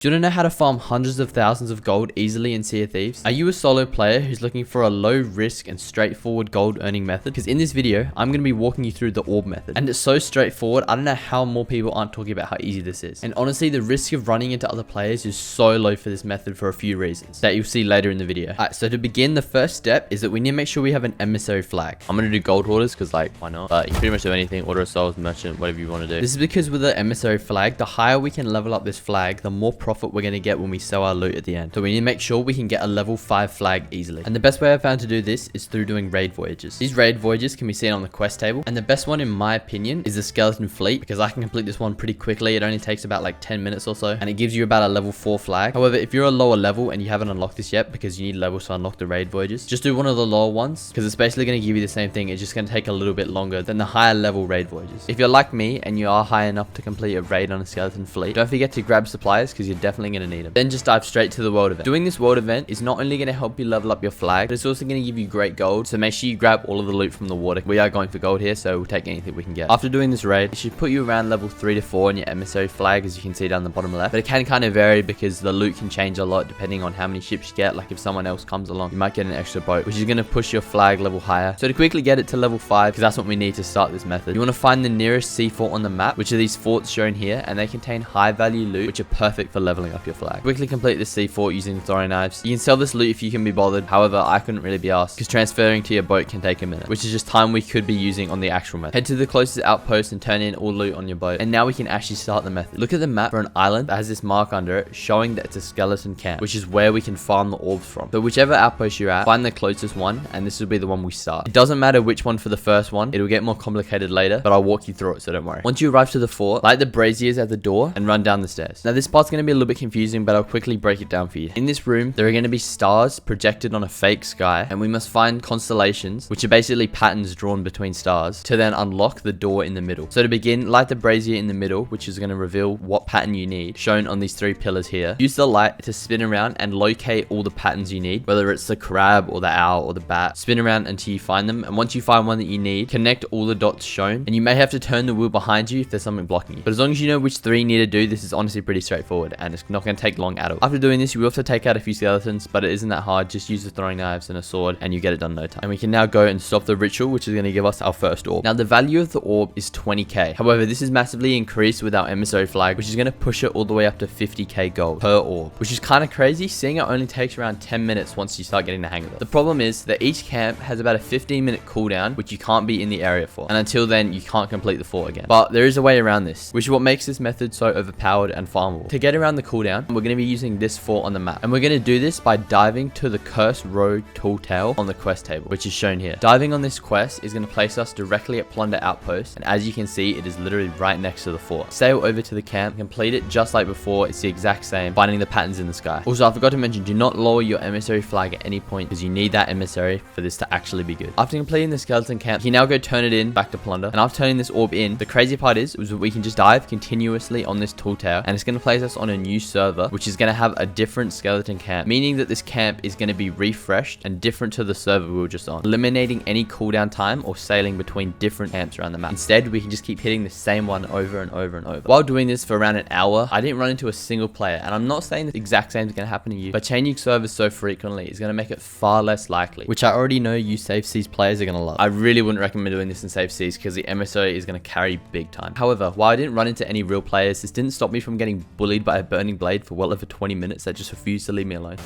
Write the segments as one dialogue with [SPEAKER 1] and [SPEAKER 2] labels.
[SPEAKER 1] Do you want to know how to farm hundreds of thousands of gold easily in Sea of Thieves? Are you a solo player who's looking for a low risk and straightforward gold earning method? Because in this video, I'm going to be walking you through the orb method. And it's so straightforward, I don't know how more people aren't talking about how easy this is. And honestly, the risk of running into other players is so low for this method for a few reasons that you'll see later in the video. Alright, so to begin, the first step is that we need to make sure we have an emissary flag. I'm going to do gold orders because like, why not? But you can pretty much do anything, order a souls, merchant, whatever you want to do. This is because with the emissary flag, the higher we can level up this flag, the more profit we're going to get when we sell our loot at the end. So we need to make sure we can get a level 5 flag easily. And the best way I found to do this is through doing raid voyages. These raid voyages can be seen on the quest table. And the best one in my opinion is the skeleton fleet, because I can complete this one pretty quickly. It only takes about like 10 minutes or so. And it gives you about a level 4 flag. However, if you're a lower level and you haven't unlocked this yet because you need levels to unlock the raid voyages, just do one of the lower ones because it's basically going to give you the same thing. It's just going to take a little bit longer than the higher level raid voyages. If you're like me and you are high enough to complete a raid on a skeleton fleet, don't forget to grab supplies because you're definitely going to need them. Then just dive straight to the world event. Doing this world event is not only going to help you level up your flag, but it's also going to give you great gold. So make sure you grab all of the loot from the water. We are going for gold here, so we'll take anything we can get. After doing this raid, it should put you around level 3 to 4 on your emissary flag, as you can see down the bottom left. But it can kind of vary because the loot can change a lot depending on how many ships you get. Like if someone else comes along, you might get an extra boat, which is going to push your flag level higher. So to quickly get it to level 5, because that's what we need to start this method, you want to find the nearest sea fort on the map, which are these forts shown here, and they contain high value loot, which are perfect for leveling up your flag. Quickly complete this sea fort using throwing knives. You can sell this loot if you can be bothered. However, I couldn't really be asked because transferring to your boat can take a minute, which is just time we could be using on the actual method. Head to the closest outpost and turn in all loot on your boat. And now we can actually start the method. Look at the map for an island that has this mark under it showing that it's a skeleton camp, which is where we can farm the orbs from. So whichever outpost you're at, find the closest one, and this will be the one we start. It doesn't matter which one for the first one. It'll get more complicated later, but I'll walk you through it, so don't worry. Once you arrive to the fort, light the braziers at the door and run down the stairs. Now this part's going to be a little bit confusing, but I'll quickly break it down for you. In this room, there are going to be stars projected on a fake sky, and we must find constellations, which are basically patterns drawn between stars, to then unlock the door in the middle. So to begin, light the brazier in the middle, which is going to reveal what pattern you need, shown on these 3 pillars here. Use the light to spin around and locate all the patterns you need, whether it's the crab or the owl or the bat. Spin around until you find them, and once you find one that you need, connect all the dots shown, and you may have to turn the wheel behind you if there's something blocking you. But as long as you know which 3 you need to do, this is honestly pretty straightforward, and it's not going to take long at all. After doing this, you will have to take out a few skeletons, but it isn't that hard. Just use the throwing knives and a sword and you get it done in no time. And we can now go and stop the ritual, which is going to give us our first orb. Now the value of the orb is 20k. However, this is massively increased with our emissary flag, which is going to push it all the way up to 50k gold per orb, which is kind of crazy, seeing it only takes around 10 minutes once you start getting the hang of it. The problem is that each camp has about a 15-minute cooldown, which you can't be in the area for, and until then you can't complete the fort again. But there is a way around this, which is what makes this method so overpowered and farmable. To get around the cooldown, we're going to be using this fort on the map, and we're going to do this by diving to the cursed road tall tale on the quest table, which is shown here. Diving on this quest is going to place us directly at Plunder Outpost, and as you can see, it is literally right next to the fort. Sail over to the camp, complete it just like before. It's the exact same, finding the patterns in the sky. Also, I forgot to mention, do not lower your emissary flag at any point because you need that emissary for this to actually be good. After completing the skeleton camp, you now go turn it in back to Plunder, and after turning this orb in, the crazy part is that we can just dive continuously on this tall tale, and it's going to place us on a new server, which is going to have a different skeleton camp, meaning that this camp is going to be refreshed and different to the server we were just on, eliminating any cooldown time or sailing between different camps around the map. Instead, we can just keep hitting the same one over and over and over. While doing this for around an hour, I didn't run into a single player, and I'm not saying the exact same is going to happen to you, but changing servers so frequently is going to make it far less likely, which I already know you Safe Seas players are going to love. I really wouldn't recommend doing this in Safe Seas because the emissary is going to carry big time. However, while I didn't run into any real players, this didn't stop me from getting bullied by a burning blade for well over 20 minutes that just refused to leave me alone.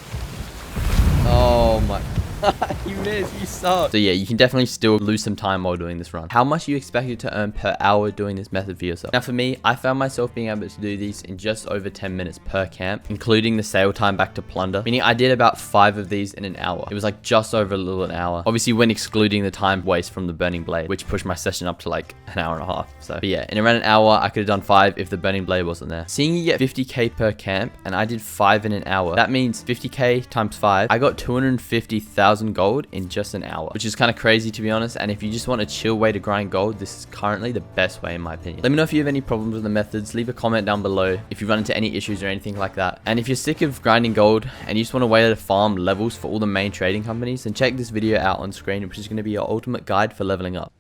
[SPEAKER 1] Oh my... You missed, you suck. So yeah, you can definitely still lose some time while doing this run. How much are you expected to earn per hour doing this method for yourself? Now for me, I found myself being able to do these in just over 10 minutes per camp, including the sail time back to Plunder, meaning I did about 5 of these in an hour. It was like just over a little an hour, obviously when excluding the time waste from the burning blade, which pushed my session up to like an hour and a half. So but yeah, in around an hour I could have done 5 if the burning blade wasn't there. Seeing you get 50k per camp and I did 5 in an hour, that means 50k times 5, I got 250,000 gold in just an hour, which is kind of crazy to be honest. And if you just want a chill way to grind gold, this is currently the best way in my opinion. Let me know if you have any problems with the methods. Leave a comment down below if you run into any issues or anything like that. And if you're sick of grinding gold and you just want a way to farm levels for all the main trading companies, then check this video out on screen, which is going to be your ultimate guide for leveling up.